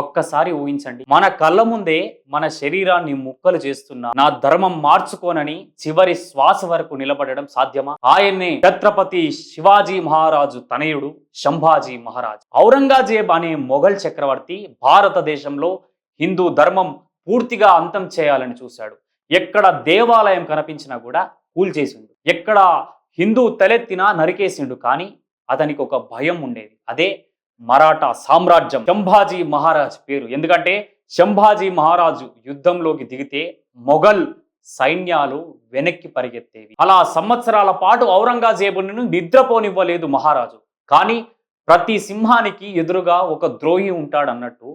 ఒక్కసారి ఊహించండి, మన కళ్ళ ముందే మన శరీరాన్ని ముక్కలు చేస్తున్నా నా ధర్మం మార్చుకోనని చివరి శ్వాస వరకు నిలబడడం సాధ్యమా? ఆయన్నే ఛత్రపతి శివాజీ మహారాజు తనయుడు సంభాజీ మహారాజ్. ఔరంగజేబ్ అనే మొఘల్ చక్రవర్తి భారతదేశంలో హిందూ ధర్మం పూర్తిగా అంతం చేయాలని చూశాడు. ఎక్కడ దేవాలయం కనిపించినా కూడా కూల్చేసిండు, ఎక్కడ హిందూ తలెత్తినా నరికేసిండు. కానీ అతనికి ఒక భయం ఉండేది, అదే మరాఠా సామ్రాజ్యం. సంభాజీ మహారాజ్ పేరు, ఎందుకంటే సంభాజీ మహారాజు యుద్ధంలోకి దిగితే మొఘల్ సైన్యాలు వెనక్కి పరిగెత్తేవి. అలా సంవత్సరాల పాటు ఔరంగజేబును నిద్రపోనివ్వలేదు మహారాజు. కానీ ప్రతి సింహానికి ఎదురుగా ఒక ద్రోహి ఉంటాడన్నట్టు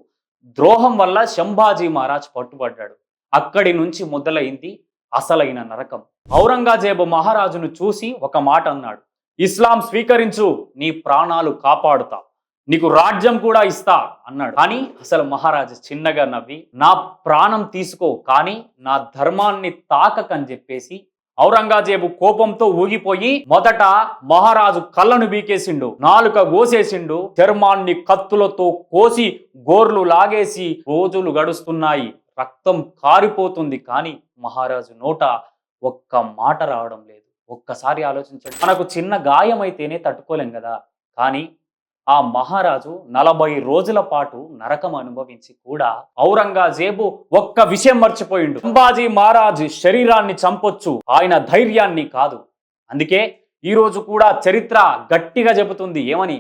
ద్రోహం వల్ల సంభాజీ మహారాజ్ పట్టుబడ్డాడు. అక్కడి నుంచి మొదలైంది అసలైన నరకం. ఔరంగజేబు మహారాజును చూసి ఒక మాట అన్నాడు, ఇస్లాం స్వీకరించు, నీ ప్రాణాలు కాపాడుతా, నీకు రాజ్యం కూడా ఇస్తా అన్నాడు. కానీ అసలు మహారాజు చిన్నగా నవ్వి, నా ప్రాణం తీసుకో కానీ నా ధర్మాన్ని తాకకని చెప్పేసి ఔరంగజేబు కోపంతో ఊగిపోయి మొదట మహారాజు కళ్ళను బీకేసిండు, నాలుక గోసేసిండు, చర్మాన్ని కత్తులతో కోసి గోర్లు లాగేసి రోజులు గడుస్తున్నాయి, రక్తం కారిపోతుంది. కానీ మహారాజు నోట ఒక్క మాట రావడం లేదు. ఒక్కసారి ఆలోచించండి, మనకు చిన్న గాయం అయితేనే తట్టుకోలేం కదా, కానీ ఆ మహారాజు 40 రోజుల పాటు నరకం అనుభవించి కూడా ఔరంగజేబు ఒక్క విషయం మర్చిపోయిండు, సంభాజీ మహారాజ్ శరీరాన్ని చంపొచ్చు, ఆయన ధైర్యాన్ని కాదు. అందుకే ఈరోజు కూడా చరిత్ర గట్టిగా చెబుతుంది ఏమని,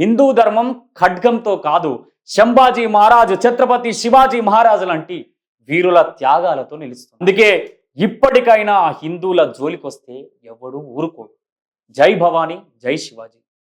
హిందూ ధర్మం ఖడ్గంతో కాదు, సంభాజీ మహారాజ్ ఛత్రపతి శివాజీ మహారాజు లాంటి వీరుల త్యాగాలతో నిలుస్తుంది. అందుకే ఇప్పటికైనా హిందువుల జోలికొస్తే ఎవడు ఊరుకోడు. జై భవానీ, జై శివాజీ.